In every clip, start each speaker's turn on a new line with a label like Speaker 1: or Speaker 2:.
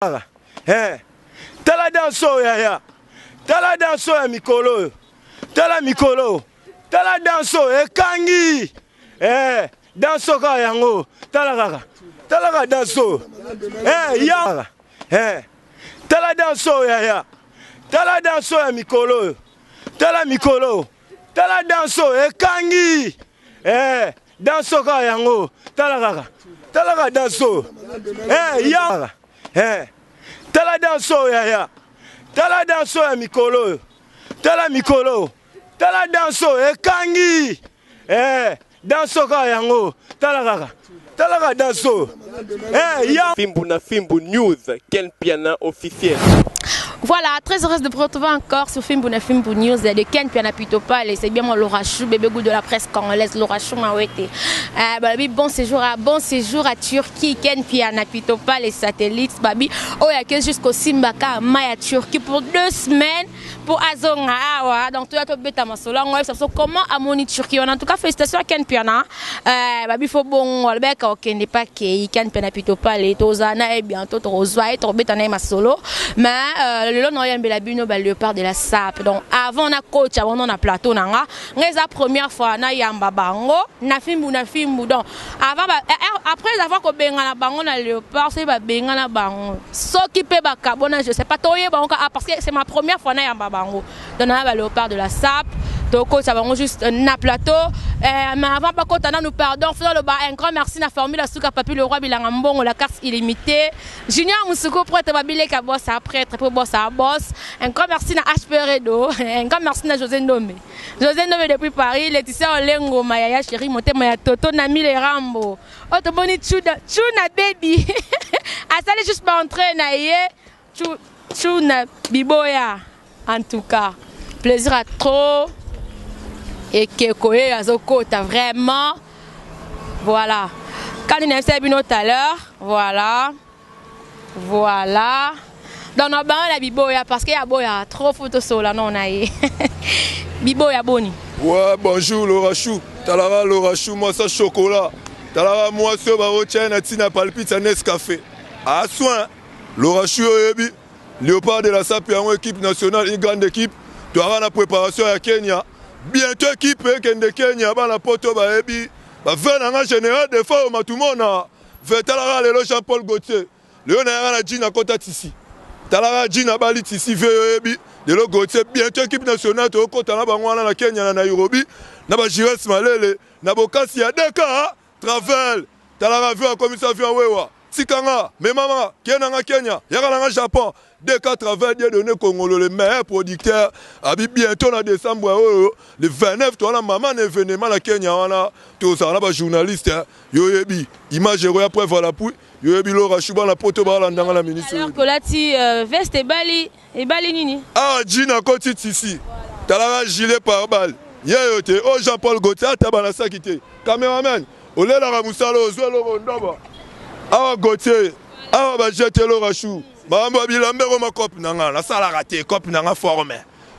Speaker 1: Tala danso ya. Tala danso ya mikolo. Tala mikolo. Tala danso ekangi. Danso ka yango. Tala kaka. Tala ka danso. Ya. Tala danso ya. Tala danso ya mikolo. Tala mikolo. Tala danso ekangi. Danso ka yango. Tala kaka. Tala ka danso. Ya. Tala danso ya. Tala danso ya mikolo. Tala mikolo. Tala danso ekangi. Danso ka yango. Tala kaka. Tala ka danso. Ya.
Speaker 2: Fimbu na Fimbu News, quel piano officiel.
Speaker 3: Voilà, très heureuse de vous retrouver encore sur Fimbu na Fimbu News de Ken Piana Pitopale. C'est bien mon Laura Chou, bébé goût de la presse congolaise, Laura Chou Mawete. Bon séjour à Turquie, Ken Piana Pitopale et satellites, babi. Oh, il y a que jusqu'au Simbaka, Maya Turquie pour 2 semaines pour Azonga. Donc, tu as tout bêta masola. Comment à Moni Turquie? En tout cas, félicitations à Ken Piana. Babi, faut bon, le bec, ok, n'est pas Ken Piana Pitopale, Tozana et bientôt Rosoa et Torbeta Naima Solo. Mais, le long de la bino léopard de la SAP. Donc avant on a coach, avant on a plateau nanga. La première fois na yamba bango, na Fimbu donc avant après avoir ko benga na bango na léopard, c'est ba benga na bango. So qui peut ba kabona, je sais pas toye bango parce que c'est ma première fois na yamba bango. Donc na ba léopard de la SAP. Donc coach bango juste na plateau. Mais avant pas coach nous pardon, faisons le un grand merci na formule Suka Papi le roi bilanga mbongo la carte illimitée. Junior Musuko prêtre babile ka boss après très peu boss à boss. Un grand merci à HP Redo, un grand merci à José Ndomé. José Ndomé depuis Paris, Laetitia Olengo, Maya Chéri, Moté Maya Toto, Nami les Rambo. Auto boni Chuna baby. Asale juste pas entrer naïe. Chuna Biboya. En tout cas, plaisir à trop. Et Kekoé Azoko, t'as vraiment. Voilà. Quand on a fait tout à l'heure, voilà. Voilà. Dans nos bancs, la Biboya, parce qu'il y a boya, trop photos sur la non aïe. Biboya boni.
Speaker 4: Ouais, bonjour Laura Chou. Talara Laura Chou, moi ça chocolat. Talara moi ce baro tiens tina palpite à Nescafé. À soin. Laura Chou yebi. Léopard de la SAP en équipe nationale, une grande équipe. Tu auras la préparation à Kenya. Bientôt équipe de Kenya, la poto ba yebi. Ba venanga général des fois au tout le monde. Talara le Jean-Paul Gauthier. Léon a la Gina Kota Tissi. Talara Gina Bali Tissi Vebi. De l'autre côté, bientôt équipe nationale, au côté de la Kenya, na Nairobi. Naba Jires Malele. Nabokasi a Deka. Travel. Talara vu un commissaire vu un Wewa. Tikanga. Memama. Kenanga Kenya. Yagalanga Japon. Deka Travel. Dia donné Congolo le meilleur producteur. Abi bientôt en décembre. Le 29, toi la maman événement la Kenya. Tout ça, là, journaliste. Yoyebi. Image après voilà pour. Yoyebi Laura Chou la poto ba dans la ministre.
Speaker 3: Alors que là ti veste et bali nini.
Speaker 4: Ah Gina Koti ici. Talara gilet par balle. Yeyote oh Jean-Paul Gauthier tabana sakité. Caméraman. Olé la Ramusalo Ozwelo Rondoba. Ah Gauthier. Ah ba jeter Laura Chou. Ba mbabila mbero ma cop nanga la sala raté cop nanga formé.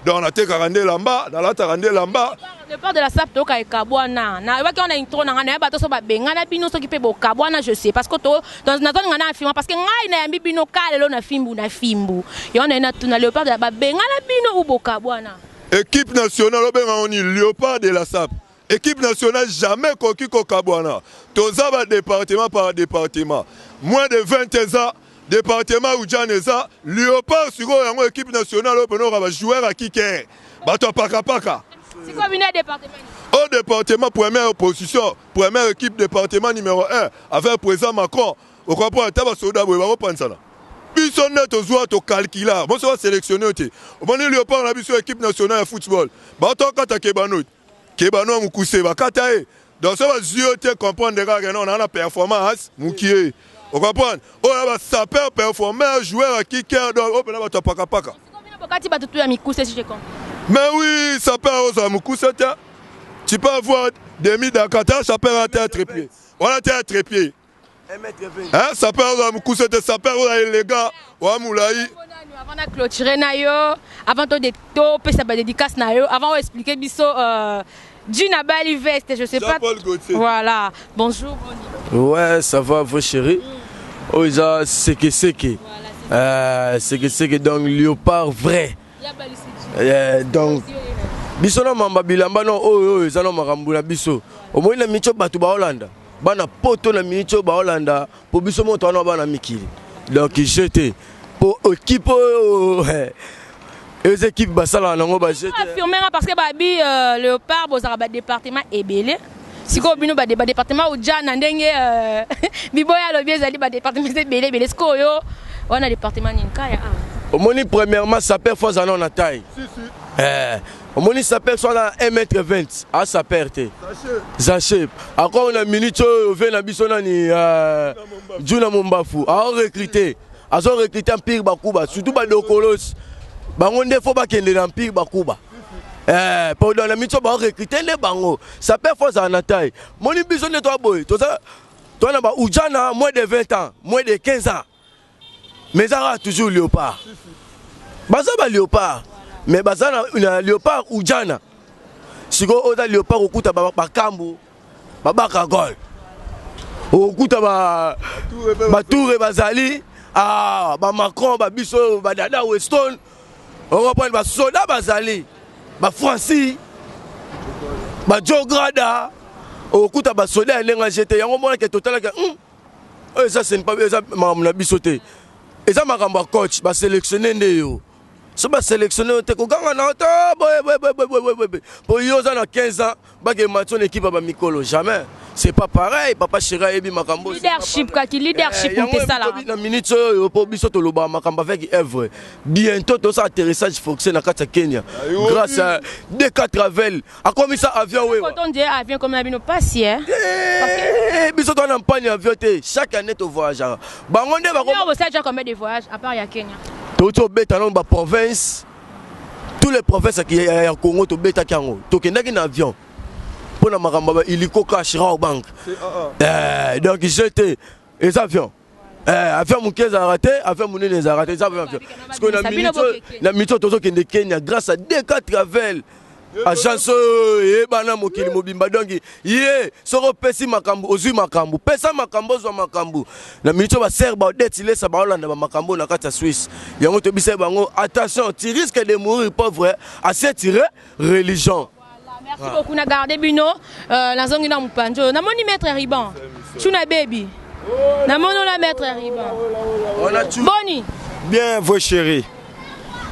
Speaker 4: Donc on a été carandé là-bas, dans la tarandé là-bas.
Speaker 3: Le port de la SAP to ka kabwana. Na ba ki on a intro na ngana ba to so ba benga na bino so ki pe bo kabwana je sais parce que to dans na zone ngana film parce que ngai na yambi bino kale lo na Fimbu na Fimbu. Yo on a na le port de la ba benga na bino ou bo kabwana.
Speaker 4: Équipe nationale obenga on est léopard de la SAP. Équipe nationale jamais koki ko kabwana. Toza ba département par département. Moins de 20 ans département ou Janeza, léopard sur une équipe nationale au joueur à Kike. Bato paka.
Speaker 3: C'est quoi le département?
Speaker 4: Au département, première position, première équipe département numéro 1, avec le président Macron. Au comprend, tu vas sauver d'abord, on va prendre ça là. Personne n'est au joueur au calculateur. Moi, ça va sélectionner. Au moment où léopard, on a vu sur l'équipe nationale de football. Bato kata Kebano. Kebano Moukousse, Bakatae. Donc ça va zioter comprendre des gars, on a la performance, Moukié. Vous comprenez? On a un sapeur performeur, joueur à qui cœur d'or, on a un paka. Mais oui, sapeur à Moukousse, tu peux avoir des mis dans Qatar, sapeur à terre trépied. On a terre trépied. Hein, sapeur à Moukousse, sapeur les gars, ou à Moulaï.
Speaker 3: Avant de clôturer, avant de toper sa dédicace, avant d'expliquer Bisso. Gina Bali veste, je sais pas. Voilà. Bonjour.
Speaker 5: Ouais, ça va, vos chéris. Oh, c'est que.
Speaker 3: Voilà,
Speaker 1: C'est que donc léopard vrai. Donc biso na mamba bilamba no oyo ezana makambo na biso. Omoi na micho batu ba Hollande. Bana poto na micho ba Hollande po biso moto wana bana mikili. Donc j'étais pour équipe les équipes basala nango ba j'étais.
Speaker 3: Affirmer parce que babi léopard bozara ba département ebele. Siko bino ba département ujana ndenge biboya lobi ezali ba département ebele siko yo wana département ninkaya.
Speaker 1: Omoni premièrement ça perd fois en taille. Si. Omoni ça perd soit dans 1m20 à sa perte. Zaché. Encore une minute vient na biso nani Juna Mombafu a recruté. A so recruté en pire bakuba surtout ba dokolos. Bango ndefo ba kende na pire bakuba. Pendant la minute ba recruter les bango. Ça perd fois en taille. Moni biso ne toi boy. Toi na ba ujana moins de 20 ans, moins de 15 ans. Mais ça toujours léopard. Baza ba léopard. Mais baza na léopard ou jana. Siko oza léopard okuta ba kambo. Ba gol. Okuta ba tour bazali. Ah ba Macron ba biso ba dada Weston. On reprend ba soda bazali. Ba Francis. Ba Jograda. Okuta ba soda ndenga jeté yango mona ke total que ça c'est pas ça na bisoté. Et ça m'a ramené coach, va sélectionner Néo. Ça va sélectionner te koganga na auto pour yo za na 15 ans, ba ke match son équipe ba mikolo jamais. C'est pas pareil, papa Chira ebi makambo.
Speaker 3: Leadership ka ki leadership on te ça là.
Speaker 1: Na minute pour biso to loba makambo avec œuvre. Bientôt tout ça atterrissage fonctionne na kata Kenya. Grâce à D4 Travel. A comme ça avion ouais.
Speaker 3: Quand on dit avion comme na bino passi hein.
Speaker 1: Parce que biso to na pagne avion te chaque année to voyage. Bango nde ba ko.
Speaker 3: Vous savez déjà combien de voyages à part ya Kenya.
Speaker 1: To beta dans ba province. Tous les provinces qui ya Congo to beta kango. To kendaki na avion. Pour la maramba illiko cash ra bank. Donc j'étais les avions. Avion mon keza raté, avion mon nez a raté, avion. Parce que la mito tozo kende Kenya grâce à D4 Travel. Agence et bana mokili mobimba donc yé soro pesi makambo ozui makambo pesa makambo zo makambo na mito ba serba detile sa ba Hollande ba makambo na kata Suisse yango to bise bango attention tu risques de mourir pauvre à cette religion.
Speaker 3: Merci beaucoup na garder bino la zongi na mupanjo na moni maître Riban tuna baby na mono la maître Riban boni
Speaker 1: bien vos chéris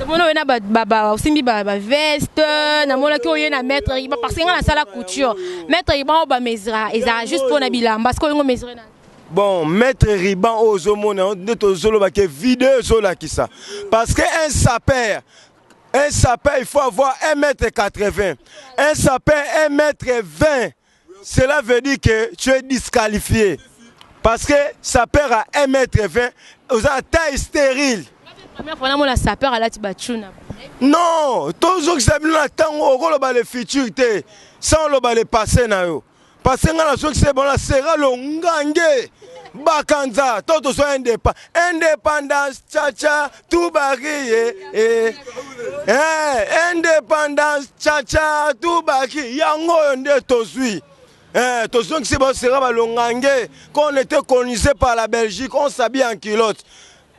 Speaker 3: mono na baba osimbi ba veste na mono ki oyena maître Riban parce que na sala couture maître Riban ba mesra ezara juste pour na bilamba parce que ngo mesra na
Speaker 1: bon maître Riban ozomona ndeto zolo ba ke vidéo zola ki ça parce que un sapin, il faut avoir 1m80. Un sapin, 1m20. Cela veut dire que tu es disqualifié. Parce que sapin à 1m20, vous avez taille stérile. Non, toujours que c'est bien temps où on les futurs, sans le passé. Parce que c'est bon, sera le ngangé. Bakanza, toto so indépendance, tcha tout barrié. Indépendance, tcha tout barrié. Yango yonde tozui. Tozui qui c'est bon sera longangé. Quand on était colonisé par la Belgique, on s'habille en culotte.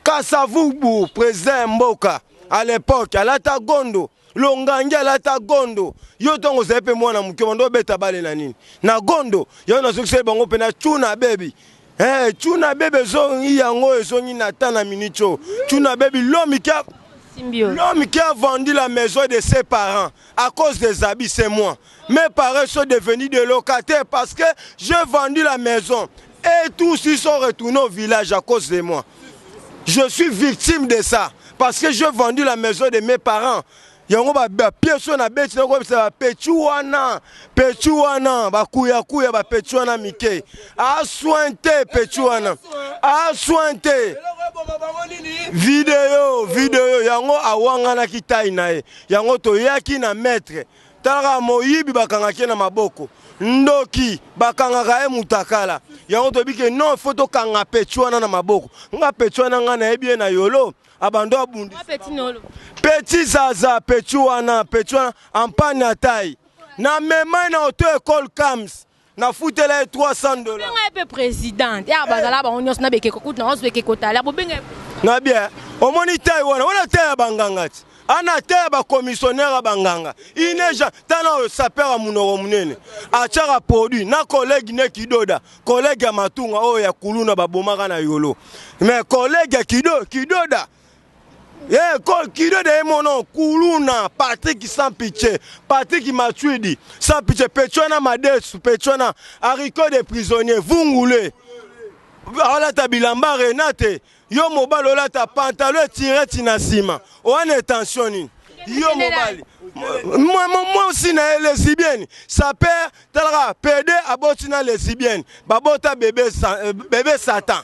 Speaker 1: Kasavubu, président Mboka, à l'époque, à l'Atagondo. Longangé à l'Atagondo. Yo tongo zepe mwana mukemondo beta bale na nini. Na Gondo, yo na succès bango pena tuna baby. Tuna bébé zongi yango zongi natana minicho. Tuna baby l'homme qui a vendu la maison de ses parents à cause des habits, c'est moi. Mes parents sont devenus des locataires parce que j'ai vendu la maison et tous ils sont retournés au village à cause de moi. Je suis victime de ça parce que j'ai vendu la maison de mes parents. Yango ba pièce na beti na ko ba pechuana ba kuya ba pechuana mike a sointe pechuana a sointe vidéo yango awanga na kitai nae yango to yaki na maître tala moyibi bakangaki na maboko ndoki bakangaka mutakala yango to bike non photo kanga pechuana na maboko nga pechuana nga na ebie na yolo abando abundi petit zaza pechuana en panne à taille na mema na auto école Kams na foutela $300
Speaker 3: nga pe président ya bazala ba onyo na beke ko na os beke ko tala bo benga
Speaker 1: Na bien, au monita wana, on a terre banganga. Ana terre ba commissionnaire banganga. Ineja tana saper a munoro munene. Achara produit na collègue ne kidoda, collègue ya matunga o ya kuluna babomaka na yolo. Mais collègue ya kidoda. Kidoda emono kuluna Patrick sans pitié, Patrick Matuidi, sans pitié Petchona Madesu, Petchona haricot des prisonniers, Vungule. Ala ta bilamba Renate. Yo mobile ola ta pantalon tiré tinasima. On attention ni. Yo mobile. Moi aussi na lesbienne. Ça perd talra PD abotina lesbienne. Babota bébé Satan.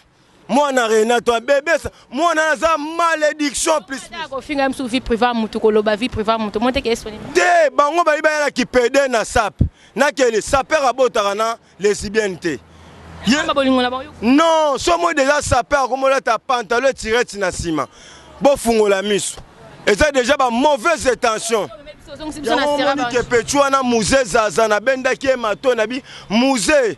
Speaker 1: Moi na Renato bébé moi na za malédiction plus.
Speaker 3: Ko finga msu vie privée mutu ko loba vie privée mutu. Monte ke esoni.
Speaker 1: Te bango ba ibana ki PD na sap. Na kele saper abota na lesbienne te. Non, somo déjà sapé comme on ta pantalon tiré na sima. Bo fungo la miso. Et ça déjà ba mauvaise intention. Que Petchouana musée zaza na benda ki mato na bi musée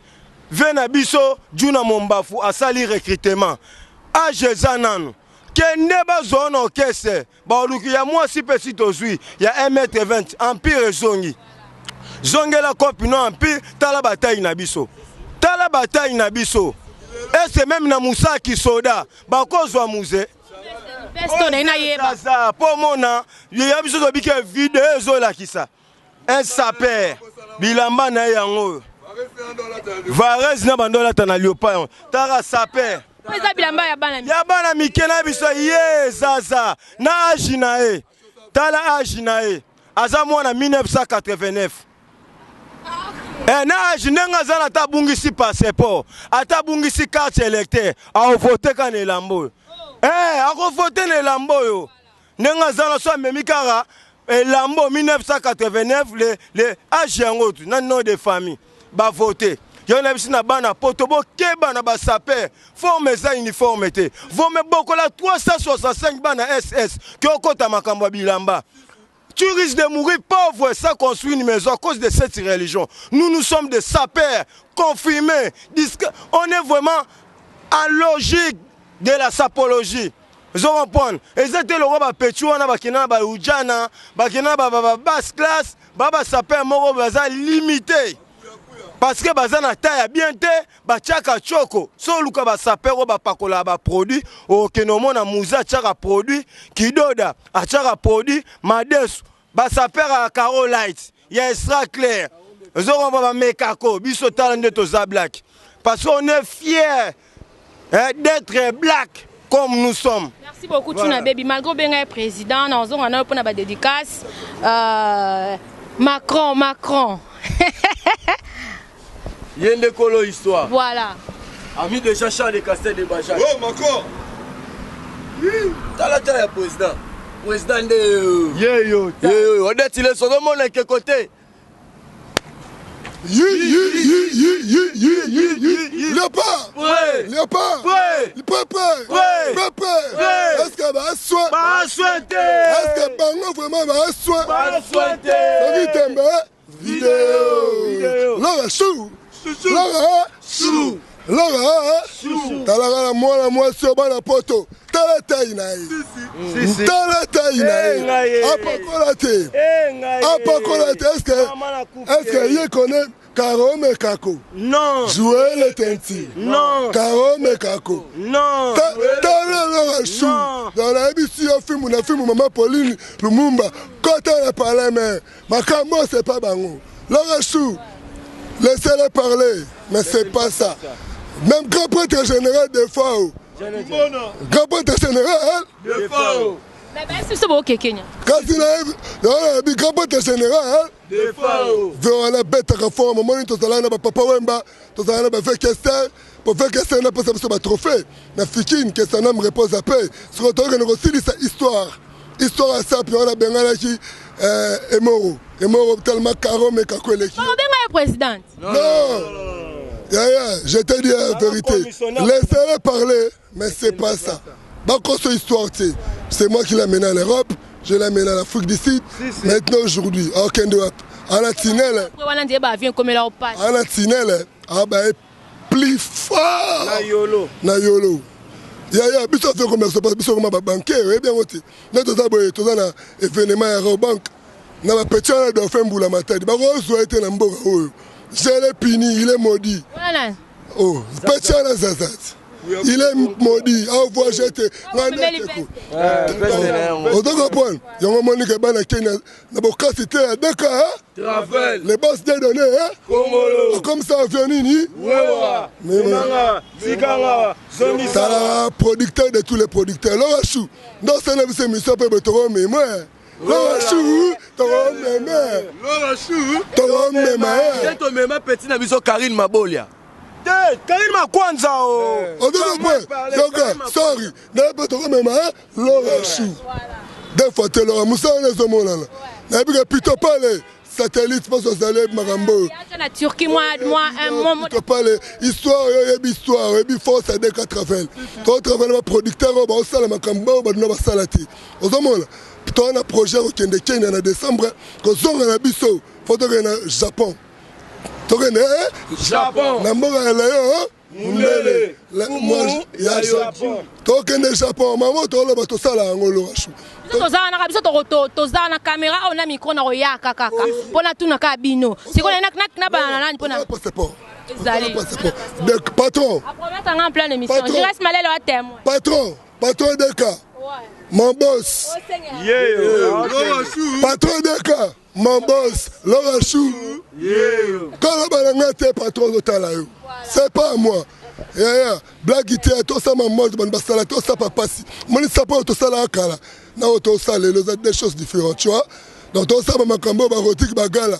Speaker 1: vena biso juna mombafu asali recrutement. A jezananu. Kende ba zone orchestre. Ba luki ya moi si petit tozui, ya 1m20 empire zongi. Zongela copino empire tala bataille na biso. Tala bataille na biso. Et c'est même na Moussa qui soda. Bakozwa musée. Zaza, pour mona, il y a biso to bike vidéo zola kisa. Un saper. Bilamba na yango. Varese na bandola tana liopa. Tara saper. Ya bana mikena biso ye zaza. Na ajinae. Tala ajinae. Aza mwana 1989. Na jinenga zana tabungisi passeport, atabungisi carte électeur, a voter kan elambo. A voter ne lambo yo. Nenga zana so memikara elambo 1989 les âge yango na nom de famille ba voter. Yo na bisina bana potobo keba na ba saper, forme za uniformité. Vome bokola 365 bana SS ki okota makambo bilamba. Tu risques de mourir pauvre sans construire une maison à cause de cette religion. Nous sommes des sapeurs confirmés. On est vraiment en logique de la sapologie. Vous comprenez? Et c'était le roi Petchouana, Bakina, Baoudjana, Bakina, basse classe, Baba sapeur moro baza limité. Parce que bazana taille bien te, bachaka choko. So luka ba sapeur ba pakola ba produit, o kenomona muza chaka produit, kidoda, achaka produit, mades, ba sapeur a caro light, ya extra clair. Zoro ba mekako, biso talende to za black. Parce qu'on est fiers d'être black comme nous sommes.
Speaker 3: Merci beaucoup Tuna Baby. Malgré bien président, on a pour la dédicace. Macron.
Speaker 1: Il y a une colo histoire.
Speaker 3: Voilà.
Speaker 1: Ami de Chacha de Castel de Bajak.
Speaker 4: Oh, Macron.
Speaker 1: T'as la taille président. Président de. Yo. On est il est sur le monde à quel côté?
Speaker 4: Léopard. Léopard. Est-ce que va soin? Est-ce que Bango vraiment va soin? Vidéo. Laura chou. Laura talaka mwana mwasi oba na poto tala taille na ye tala taille na ye apakola te est-ce que ye connaît Karo Mekako?
Speaker 1: Non.
Speaker 4: Jouer le tenti?
Speaker 1: Non.
Speaker 4: Karo Mekako?
Speaker 1: Non.
Speaker 4: Tala Laura chou dans la émission film Maman Pauline Lumumba quand on a parlé mais Makambo c'est pas bango Laura chou laissez-le parler mais c'est pas ça. Même grand prêtre général de Fao. Grand prêtre général
Speaker 1: de Fao.
Speaker 4: Quand il a grand prêtre général
Speaker 1: de Fao.
Speaker 4: On a bête à forme. Moi, tout ça là, papa Wemba, tout ça là, fait question. Pour faire question, on a pas ça trophée. Mais Fikine, que ça nomme repose à paix. Ce qu'on a aussi dit, c'est histoire. Histoire à ça, puis on a Bengala qui est mort. Et mort tellement Karo, mais Kako est l'équipe.
Speaker 3: On est président.
Speaker 4: Non. Je te dis la vérité. Laissez-le parler, mais c'est pas ça. C'est histoire, c'est moi qui l'ai mené en Europe, je l'ai mené en Afrique du Sud. Maintenant, aujourd'hui, à Okendo, à la Tinelle, plus fort.
Speaker 1: Na Yolo.
Speaker 5: Ya biso fait commerce parce biso comme bancaire et bien oti. Na toza na événement ya banque. Na ba petit na do fait mbula matadi. Ba ko zo été na mboka oyo. Je l'ai puni, il est maudit.
Speaker 3: Voilà.
Speaker 5: Oh, petit na zazat. Il est maudit. Au revoir jeté. On doit comprendre. Il y a un moment que bana Kenya na boka cité à Dakar.
Speaker 1: Travel.
Speaker 5: Les bases des données hein.
Speaker 1: Congolo.
Speaker 5: Comme ça Venini.
Speaker 1: Wewa. Manga. Sikanga. Zoni
Speaker 5: Sala producteur de tous les producteurs. Laura Chou. Dans cette émission peut betoro mais moi. Laura Chou. Toro meme.
Speaker 1: Laura Chou.
Speaker 5: Toro meme.
Speaker 1: Keto meme petit na biso Karine Mabolia.
Speaker 2: Karine Makwanza oh.
Speaker 5: On doit comprendre. Donc sorry. N'a pas toro meme. Laura Chou. Des fois tu Laura Moussa on est au monde là. N'a pas plutôt parler. Satellite pense aux allées Marambo.
Speaker 3: La Turquie moi un moment.
Speaker 5: Tu parles histoire et puis force à des 80. Toi travail le producteur au ba sala makambo ba no ba salati. Ozomona. Toi un projet au Kenya en décembre ko zonga na biso. Photo na Japon. Tokene
Speaker 1: Japon.
Speaker 5: Na mboka la yo. Mundele. Moi ya Japon. Tokene Japon maman to lo ba to sala ngolo ashu.
Speaker 3: Tozana na biso tozana caméra on a micro na roya kaka pona tuna ka bino siko na bana nani pona
Speaker 5: Passeport.
Speaker 3: Zali
Speaker 5: Donc patron.
Speaker 3: après en plein émission je reste malé le témoin
Speaker 5: Patron de cas. Mon boss. Patron de cas. Mon boss. Laura Chou. Quand on va te patron de ta c'est pas moi. Blague ité to ça ma mode ban basala to ça pas passi. Mon ça pas to ça la kala. Na to ça les des choses différentes, tu vois. Donc to ça ma kambo ba rotique ba gala.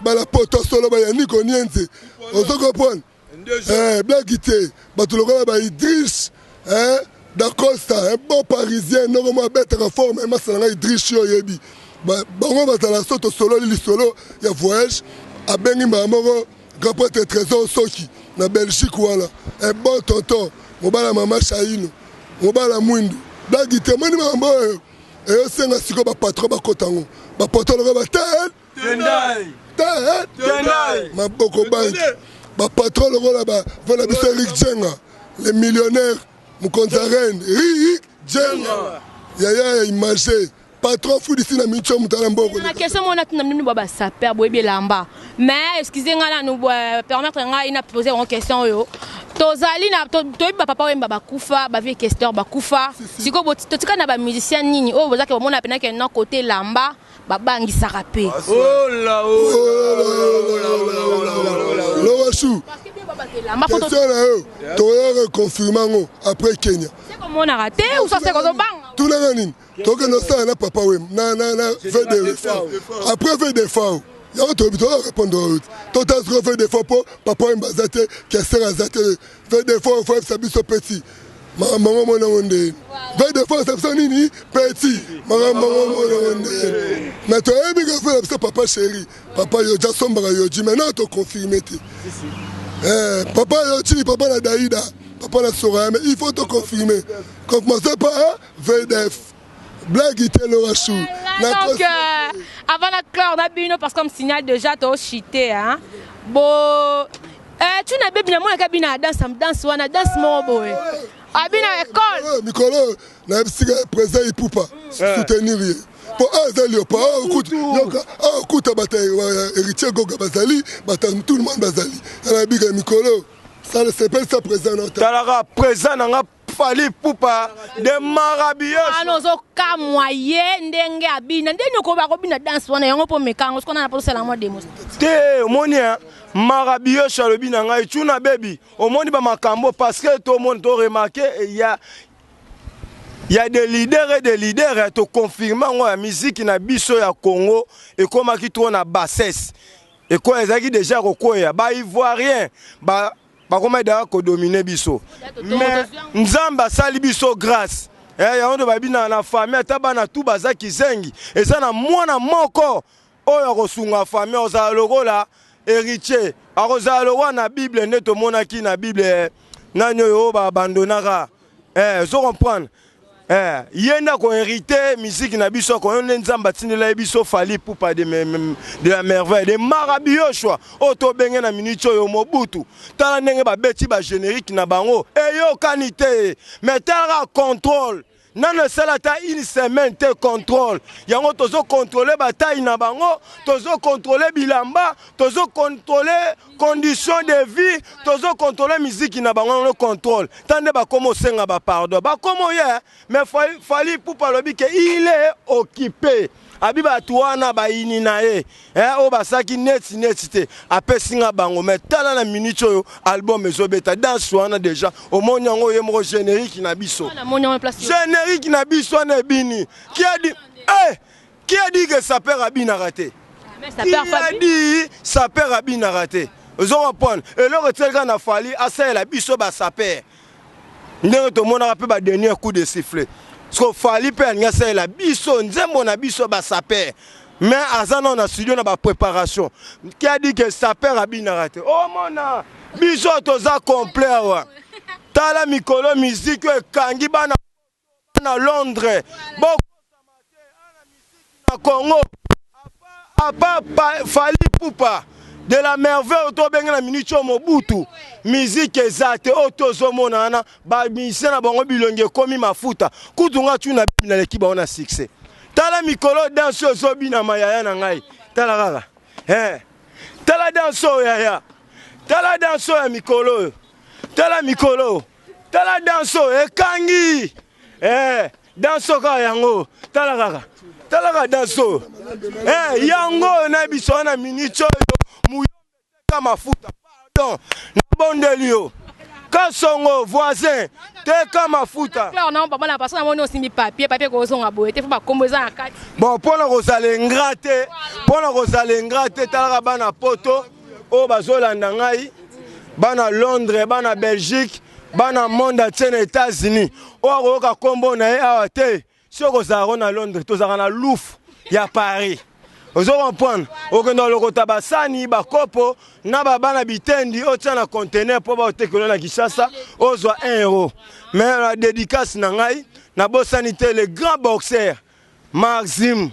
Speaker 5: Ba poto solo ba yani ko niente. On se comprend. Blague ité ba to le ba Idriss d'Acosta, un bon parisien normalement bête reforme et masala Idriss yo yebi. Ba on va la soto solo li solo ya voyage a bengi ma moro grand prêtre trésor soki. Na Belgique voilà un bon tonton mobala mama Chaino mobala mwindu blague témoigne mambo et senga siko ba patron ba kotango ba patron ba tendai maboko bank ba patron le là ba voilà biso Eric Jenga les millionnaires Mukonzaren Eric Jenga ya image patron fou d'ici na micho mutala mboko
Speaker 3: na question mona tuna mni baba saper boyebi lamba mais excusez nga nous permettre nga ina poser une question yo tozali na toyiba papa wemba bakufa ba vie questeur bakufa siko totika na ba musicien nini o bozake bomona pena ke na côté lamba babangisa rapé
Speaker 1: oh là
Speaker 5: Laura Chou
Speaker 3: lamba photo
Speaker 5: to confirmant après Kenya
Speaker 3: c'est comme on a raté ou ça c'est comme bang
Speaker 5: tout la nini donc no ça na papa wem na fait des après fait des fois il y a autre habitude à répondre tout à ce fait des fois pour papa wem bazate qui sert à zate fait des fois faut ça biso petit maman mona onde fait des fois ça nini petit maman mona onde mais toi ebi ka fait ça papa chéri papa yo ja sombra yo di maintenant to confirmer papa yo ti papa la Daïda papa la Sora mais il faut te confirmer commencez par VDF blague était Laura Chou.
Speaker 3: Donc avant la clore on a bino parce comme signal déjà to chité hein bon tu n'as pas bien moi kabina danse wana danse mo boy abina école
Speaker 5: Nicolas na président ipupa soutenir pour azali pas écoute héritier goga bazali tout le monde bazali na biga Nicolas ça s'appelle ça président
Speaker 2: talara président nga fali pupa de marabilleux
Speaker 3: anozo ka moyen ndenge abina ndenge ko ba ko bina dance wana yango po mekango skona na posa la mo demo
Speaker 2: te monia marabilleux chalobi na ngai tuna baby omoni ba makambo parce que tout le monde to remarquer il y a des leaders et des leaders to confirmer la musique na biso ya Congo et comme qui tourne na bassesse et quoi ezaki déjà kokoya ba ivoirien ba comment d'ailleurs ko dominer biso mais nzamba sali biso grâce ya ondo babina na famille tabana tout bazaki zengi et ça na mwana moko oyo kosunga famille oza lokola héritier akoza lokola na bible neto monaki na bible nanyo yo ba abandonnaka so comprendre Yenda ko hérité musique na biso ko nzamba tindela biso Fally Ipupa de la merveille de Marabio choix auto benge na minute yo Mobutu tala ndenge ba beti ba générique na bango eyo kanité mais tala contrôle nana sala ta une semaine te contrôle yango tozo contrôler bataille na bango tozo contrôler bilamba tozo contrôler conditions de vie tozo contrôler musique na bango le contrôle tande ba komo senga ba pardon ba komo ye mais Fally Ipupa lobi que il est occupé abiba tuana ba ini na ye o basaki neti te apesinga bango mais tala na minute yo album ezobeta dans wana déjà au monde yango ye mo générique na biso générique na biso na bini qui a dit que ça perd abina raté qui a dit ça perd abina raté ozo comprendre et le retelga na Fally asa la biso ba ça perd ndenge to mona rapé ba dernier coup de sifflet parce que Fally pe ngasa la biso nzembo na biso ba saper mais azana na studio na ba préparation qui a dit que saper abina raté oh mona biso toza complet wa tala mikolo musique kangi bana na Londres beaucoup na Congo apa Fally Ipupa de la merveille auto benga na minute Mobutu musique ezate otozo monana ba musicien na bango bilonge komi mafuta kutunga tuna na l'équipe on succès tala mikolo danse zobi na mayaya na ngai tala kaka tala danse yaya tala danse ya mikolo tala mikolo tala danse ekangi danse ka yango tala kaka danse yango na biso na minute mafuta pardon na bondelio kasongo voisin teka mafuta
Speaker 3: clair non papa na personne na aussi mi papier ko zonga boye te faut ba komboza na kati
Speaker 2: bon pona kozala ingrate tala bana poto o bazolanda ngai bana Londres bana Belgique bana monde entier États-Unis o akoka kombo na ye awa te soko za na Londres to za na Louvre ya Paris. Vous comprenez? Au Kenya, le basani, bakopo, na bana bitendi, au tient un conteneur pour ba tekolo na Kinshasa, au soit 1 euro. Mais la dédicace nangai, na sanité le grand boxeur Maxime,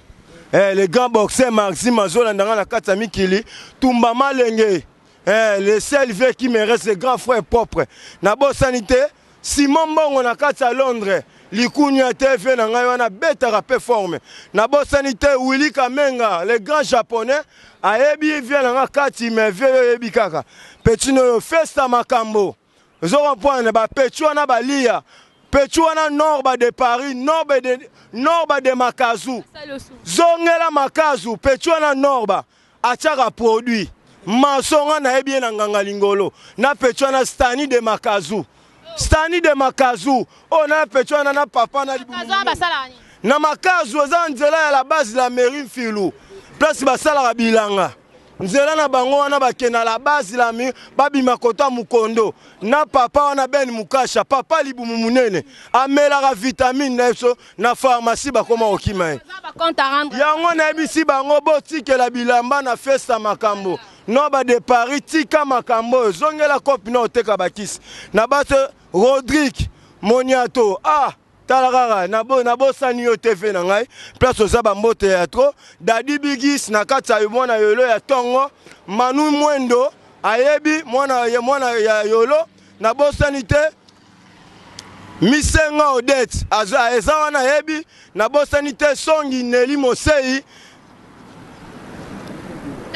Speaker 2: le grand boxeur Maxime Azola ndanga na kata mikili, tumba malenge, le seul vieux qui me reste le grand frère propre. Na sanité Simon Mbongo na kata Londres. Likunya TV na ngai wana beta rapé forme na bosanité Willy Kamenga le grand japonais ayebi vient na kati mais vieux yebi kaka petit no festa makambo zo comprendre ba petit wana balia petit wana nord ba de Paris nord ba de Makazu zongela Makazu petit wana nord ba achaka produit masonga na yebi na nganga lingolo na petit wana stani de Makazu Stani de Makazu, on a pétué na papa na na Makazu, oza nzela ya la base la mairie filou. Place basala la bilanga. Nzela na bango wana bakena la base la mi babi makota mukondo. Na papa wana ben mukasha, papa libumu munene. Amela la vitamine na so na pharmacie bakoma okima. Yango na ebisi bango botike la bilamba na festa makambo. Noba de Paris tika makambo zongela kopi na oteka bakisi. Na bato Rodrigue Moniato talarara na bo sani yo TV na ngai place ozaba mbo théâtre Dadi Bigis na kata mwana yolo ya tongo Manu Mwendo ayebi mwana ya yolo na bo sanité Misenga Odette eza wana ayebi na bo sanité Songi Neli Mosei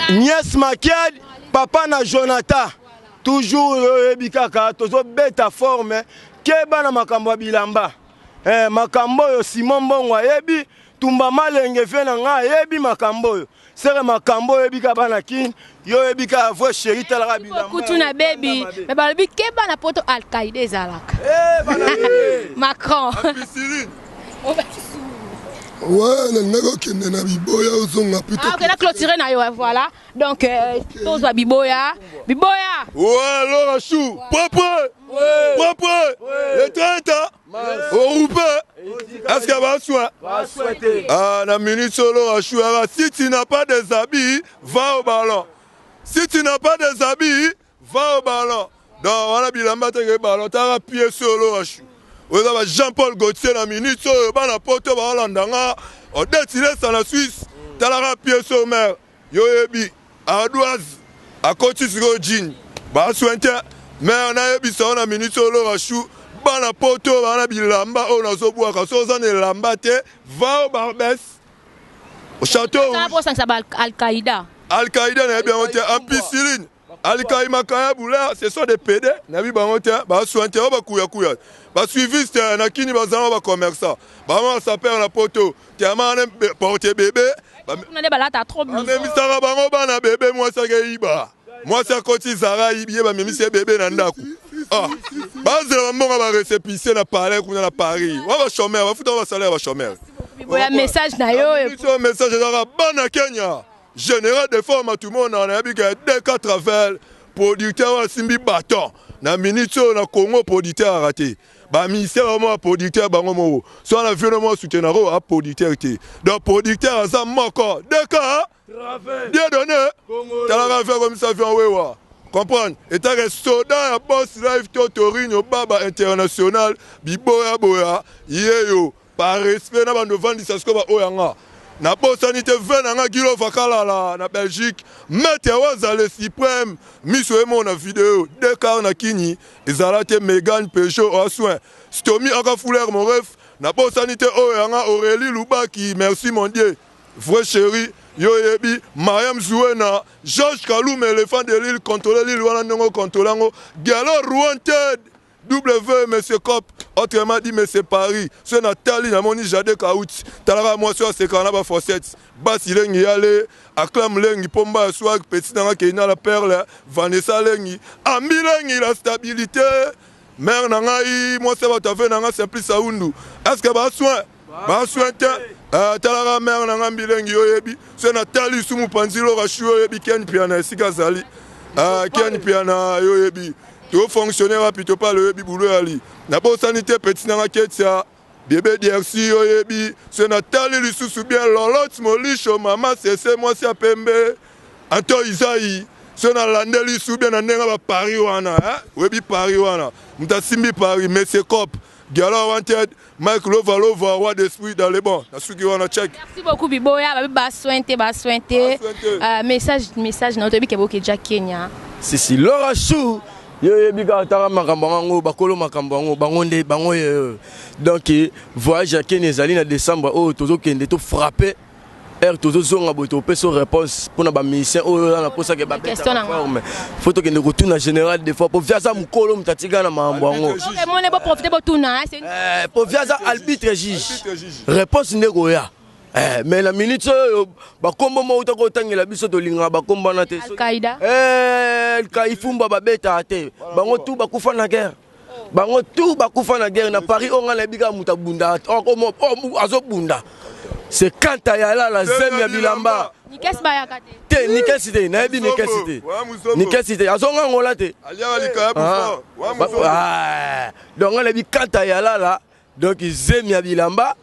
Speaker 2: Nies Makiad papa na Jonathan toujours ebikaka tozo beta forme keba na makambo bilamba makambo yo Simon Mbongo yebi tumba malenge vena nga yebi makambo yo sere makambo ebika bana kin yo ebika avo chéri talaka bilamba
Speaker 3: kutuna baby mais balobi keba na poto Al-Qaïda ezalaka Macron
Speaker 5: ouais nanga kende na biboya ozonga plutôt
Speaker 3: ok na clôturer na yo voilà donc tozo biboya
Speaker 4: ouais Laura Chou propre le 30 au Roupe est-ce qu'il va souhaiter na minute solo Laura Chou si tu n'as pas des habits va au ballon si tu n'as pas des habits va au ballon donc voilà bilamba te ballon t'as pied sur Laura Chou oza Jean-Paul Gauthier na minute oyo bana poto balandanga odetilesa na Suisse talaka pièce au maire yoyebi Ardoise akoti siko jean baswente maire na yebi sa na minute oyo Lorachou bana poto bana bilamba oyo nazobwaka soza ne lamba te va au Barbès au château
Speaker 3: Al-Qaïda
Speaker 4: na yebi monte en piscine Al-Qaïda Makaya Boula, ce sont des PD, nabi bangote, ba sointe ba kuya. Ba suiviste na kini bazana ba commerçant. Ba ma saper na poto, tiama na porter bébé.
Speaker 3: On a des balades à trop bien.
Speaker 4: Même sara bango bana bébé moi ça iba. Moi ça koti zara ibie ba memi se bébé na ndaku. Ah. Ba zela mbonga ba récépissé na palais kuna na Paris. Wa ba chômeur, ba futa ba salaire ba chômeur.
Speaker 3: Boya message na yo
Speaker 4: et so message na bana Kenya. Général de forme à tout le monde en a vu que dès qu'à travers producteur à Simbi Baton, na minute na Congo producteur a raté. Ba ministère vraiment producteur bango mo. So na violement soutenir à producteur té. Donc producteur à ça encore. Dès qu'à bien donné. T'as la faire comme ça vient wewa. Comprendre? Et t'as restaurant à Boss Live Totorino Baba International Biboya Yeyo. Par respect na bando vandi ça ce que ba oyanga. Na sanité venanga kilo fakala na Belgique mete wazale suprême miso emo na vidéo Dekar na kini ezalate Megan Peugeot au soin stomi aka fouleur mon ref na sanité oyanga Aurélie Lubaki merci mon Dieu vrai chéri yoyebi Mariam Zouena Georges Kaloum éléphant de l'île contrôler l'île wana ndongo contrôlango Galo Wanted W monsieur Cop autrement dit monsieur Paris ce Nathalie na moni Jade Kaout talaka moi sur ce canaba fossette basi lengi yale acclame lengi pomba soir petit na keina la perle Vanessa lengi ami lengi la stabilité mère na ngai moi ça va t'avoir na simplice saundu est-ce que ba soin talaka mère na ngai lengi yoyebi ce Nathalie sumu panzilo rashu yoyebi ken piana sikazali ken piana yoyebi tout fonctionnaire plutôt pas le biboulou ali na bo sanité petit na ketia bébé DRC oyebi c'est Nathalie lisusu bien lolot molisho mama c'est moi c'est pembe Anto Isaï c'est na landeli sou bien na ndenga ba Paris wana webi Paris wana mtasimbi Paris monsieur Cop Gala Wanted Mike Lovalova roi d'esprit dans les bons na suki wana check.
Speaker 3: Merci beaucoup Biboya ba sointe message na otobi keboke ja Kenya
Speaker 1: si Lorachou yo bika tara makambo ngo bakolo makambo ngo bangonde bango donc voyage à Kenya ezali na décembre o tozo kende to frapper tozo zonga boto peso réponse pour na ba mission o na posa ke ba forme photo kende ko tuna général des fois pour viaza mukolo mtatiga na mambo ngo
Speaker 3: OK mon ebo profiter bo tuna
Speaker 1: pour viaza arbitre juge réponse ndeko ya mais la minute bakombo mo utako tangela biso to linga bakombo na te
Speaker 3: Al-Qaïda
Speaker 1: Kaifumba babeta te bango tout bakufa na guerre bango tout bakufa na guerre na Paris on a bika mutabunda okomo azobunda c'est quand ayala la zem ya bilamba
Speaker 3: nikes bayaka
Speaker 1: te nikesite na yebi nikesite azonga ngola te donc on a bi quand ayala la donc zem ya bilamba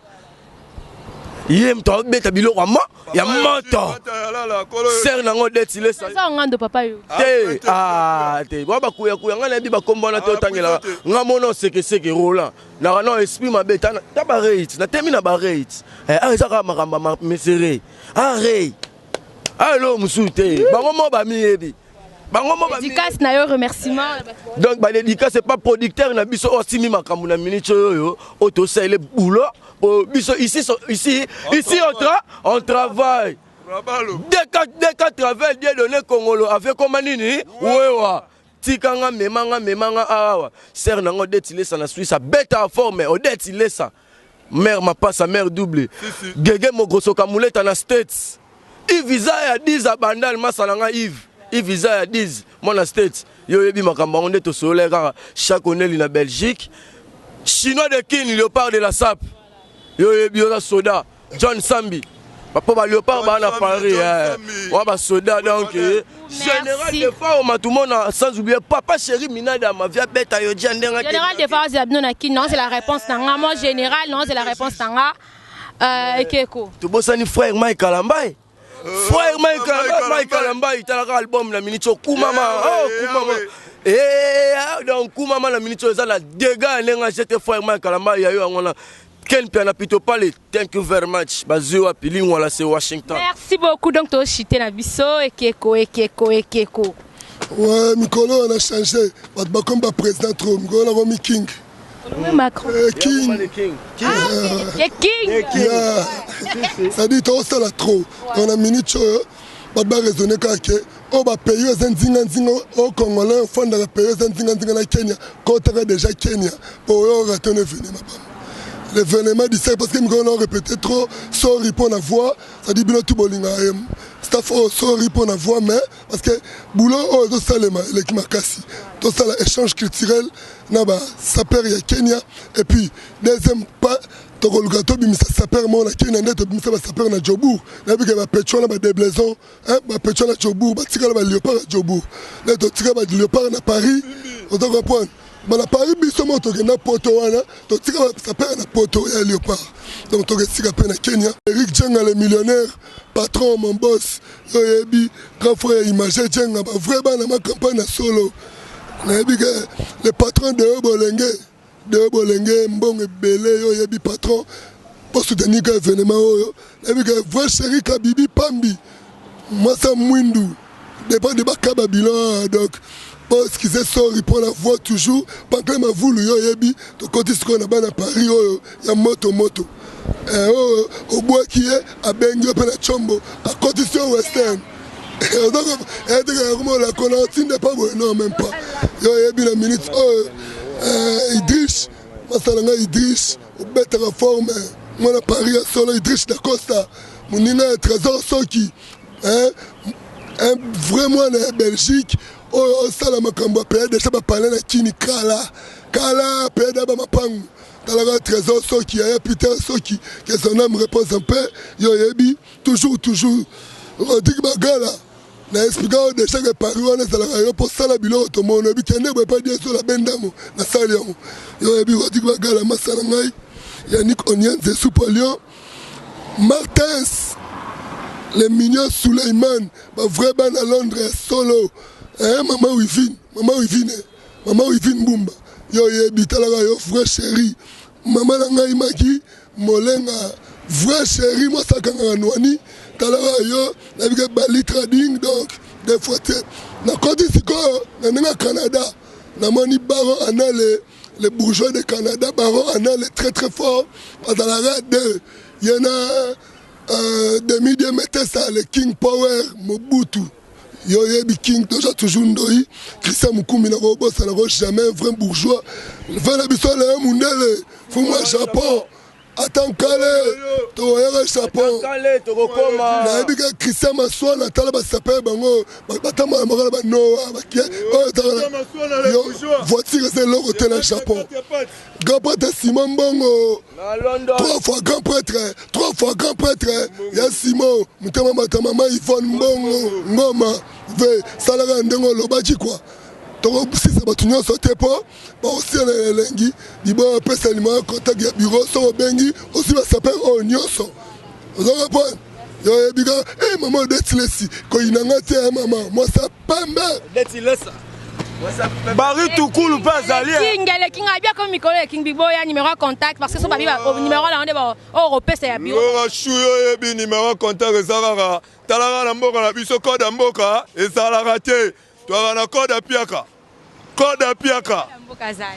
Speaker 1: yem to beta biloko ma ya moto ser nango detile
Speaker 3: ça ngando papa yo
Speaker 1: te ba kuya ngana bi bakombo na to tangela ngamono seke Roland na non esprit mabeta ta ba rate na termine ba rate ezaka makamba mesere arrête allo musute bango mo ba miyebi bango mo ba
Speaker 3: dédicace na yo remerciement
Speaker 1: donc ba dédicace c'est pas producteur na biso osimi makambu na minute yo auto sele boulot ici on travaille. Dès qu'à travail, Dieu donné Congolo avec comme nini wewa tikanga memanga awa ser nango detile ça na Suisse bête à forme o detile ça mère ma pas sa mère double gege mogoso kamuleta na States visa ya 10 abandal masalanga visa ya 10 mona States yo yebi makamba onde to solaire chaque oneli na Belgique chinois de kin léopard de la SAP yo yebi soda John Sambi papa ba léopard ba na Paris wa ba soda donc général de fois tout le monde sans oublier papa chéri Minada ma via bête yo diandenga
Speaker 3: général de fois zabno na kin non c'est la réponse tanga moi général non c'est la réponse tanga Keko
Speaker 1: to bosani frère Mike Kalambai Frère Mike Kalamba, il a l'album la minute Koumama. Donc Koumama la minute la dégâts n'enga j'étais frère Mike Kalamba il y a eu un Ken Piana Pito Palais. Thank you very much. Bazio apili wala c'est Washington.
Speaker 3: Merci beaucoup donc to chité na biso ekeko.
Speaker 5: Ouais, Mikolo on a changé. Bah comme président Trump, Mikolo on a mis King.
Speaker 3: Macron.
Speaker 5: King.
Speaker 3: King.
Speaker 5: Ça dit tout ça là trop. On a minute bah raisonner que on va payer aux Indiens au Congolais fond de payer aux Indiens na Kenya. Quand déjà Kenya pour retourner venir l'événement du parce que nous avons répété trop, sorry pour la voix, ça dit bien tout bolinga staff sorry pour la voix mais parce que boulot tout ça les makasi tout ça l'échange culturel naba ça perd ya Kenya et puis deuxième pas toko lugato bimisa ça perd mon la Kenya ndeto bimisa ça perd na Jobour na bi que ba pétrole ba déblaison ba pétrole na Jobour ba tika ba léopard na Jobour ndeto tika ba léopard na Paris on doit comprendre. Mais la Paris, biso moto na poto wana, to tika ça perd na poto ya léopard. Donc to tika pe na Kenya. Eric Djenga le millionnaire, patron mon boss, yoyebi grand frère Image Djenga, vraiment na ma campagne na solo. Na yebi que le patron de Bolenge, mbonge belé yoyebi patron pour soutenir que événement oyo. Na yebi que vrai chéri Kabibi Pambi. Moi ça mwindu. Dépend de Bakaba bilan donc parce qu'ils sont sortis pour la voix toujours. Pas que ma voulu yoyebi. Donc quand ils sont à Paris, il y a moto. Au bois qui est à Bengue pour la Chombo, à condition western. Donc la connaissance n'est pas bonne, non même pas. Yoyebi la minute. Idriss, Masalanga Idriss, au bête réforme. Moi à Paris à solo Idriss da Costa. Mon nina trésor Soki. Vraiment en Belgique. Oh sala makambo pe déjà ba parler na kini kala pe da ba mapangu talaga trésor Soki ya Peter Soki que son âme repose en paix yoyebi toujours Rodrigue Bagala na expliquer déjà que Paris on est là yo pour sala bilo to mono bi kende ba pas dire sur la bendamo na sali yango yoyebi Rodrigue Bagala masala ngai Yannick Onyenze Soupolion Martins les mignons Suleiman ba vraiment à Londres solo. Maman Wivine Bumba yo yebi talaga yo vrai chéri maman nanga imaki molenga vrai chéri moi sakanga nwani talaga yo na bika bali trading donc des fois na côté siko na Canada na moni baron ana les bourgeois de Canada baron ana les très fort dans la rade de yana demi-dieu mettait ça le King Power Mobutu. Yoyebi King toujours ndoi Christian Mukumi na ko bossa na ko jamais vrai bourgeois vela bisola ya mundele fuma Japon atankale to ya Japon
Speaker 1: atankale to kokoma
Speaker 5: na bika Christian Maswa na tala ba sape bango batama makala ba noa bakia yo voiture c'est le côté na Japon grand prêtre Simon Bongo trois fois grand prêtre ya Simon mutama matama Yvonne Bongo ngoma ve salaga ndengo lobaji quoi donc si ça va tenir sauter pas aussi lengi dibo pesa lima contact ya bureau so bengi aussi va s'appeler onyoso vous avez pas yo biga maman detilesi ko inanga te maman moi ça pembe
Speaker 1: detilesa
Speaker 2: Barry Toukoulou pas allié.
Speaker 3: King a bien comme Mikolo King Big Boy numéro contact parce que son babi au numéro là on est européen c'est bien.
Speaker 4: Lorachou yebi numéro contact ezalaka talaka na mboka na biso code mboka ezalaka te to na code apiaka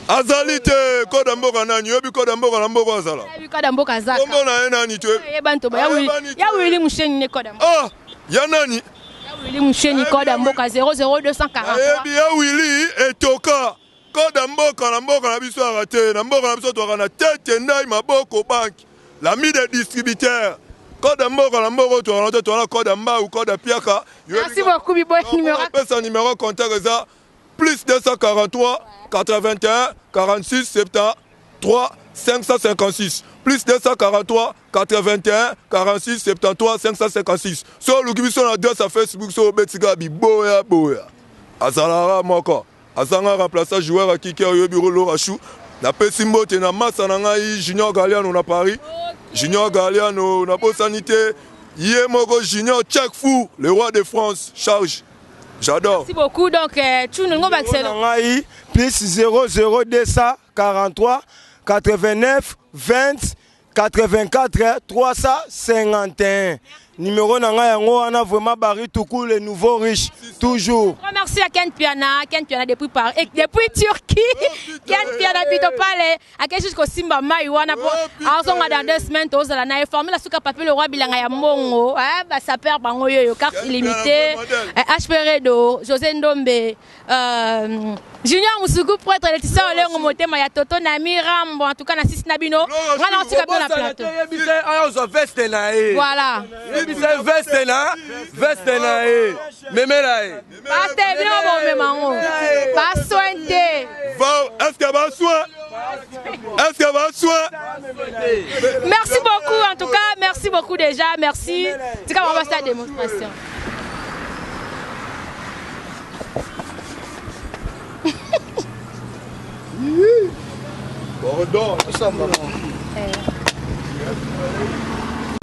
Speaker 4: azali te code mboka nani yebi code mboka na mboka azala
Speaker 3: yebi code mboka azala
Speaker 4: kombo na nani te
Speaker 3: yebanto ba ya wili musheni ne code
Speaker 4: ah ya nani
Speaker 3: Willy Moucheni code Mboka 00243.
Speaker 4: Ebi ya Willy etoka code Mboka na biso arate na Mboka na biso to na tete ndai maboko bank l'ami des distributeurs code Mboka to na code Mba ou code Piaka.
Speaker 3: Merci beaucoup Biboy numéro.
Speaker 4: Pesa numéro contact ça plus 243 81 46 73 556 plus 243 81 46 73 556 sur le qui sont adresse à Facebook sur Betiga Biboya Azalara moko Azanga remplaçant joueur à Kiki au bureau Lorachou na pesimbo te na massa na ngai Junior Galiano na Paris Junior Galiano na bo sanité Yemoko Junior Tchakfou, le roi de France, charge. J'adore.
Speaker 3: Merci beaucoup. Donc, tu nous vas excellent.
Speaker 2: Plus 00243 89 20 84 351. Numéro nanga yango wana vraiment Barry Toukou le nouveau riche toujours.
Speaker 3: Merci à Ken Piana depuis Turquie. Ken Piana bito pale à jusqu'au Simba mai wana po azonga dans 2 semaines tozala na informer la suka papier le roi bilanga ya mbongo ba ça perd bango yo carte illimitée HP Redo José Ndombe Junior Musugu pour être Laetitia Olengo motema ya Toto na Mirambo en tout cas na sisi na bino wana on suka na plateau. Voilà.
Speaker 1: Veste na memela e
Speaker 3: Paste bino bo memango pas sointe
Speaker 4: Est-ce que va soin
Speaker 3: Merci beaucoup en tout cas, merci beaucoup déjà, merci. C'est comme on va faire la démonstration.
Speaker 4: Pardon.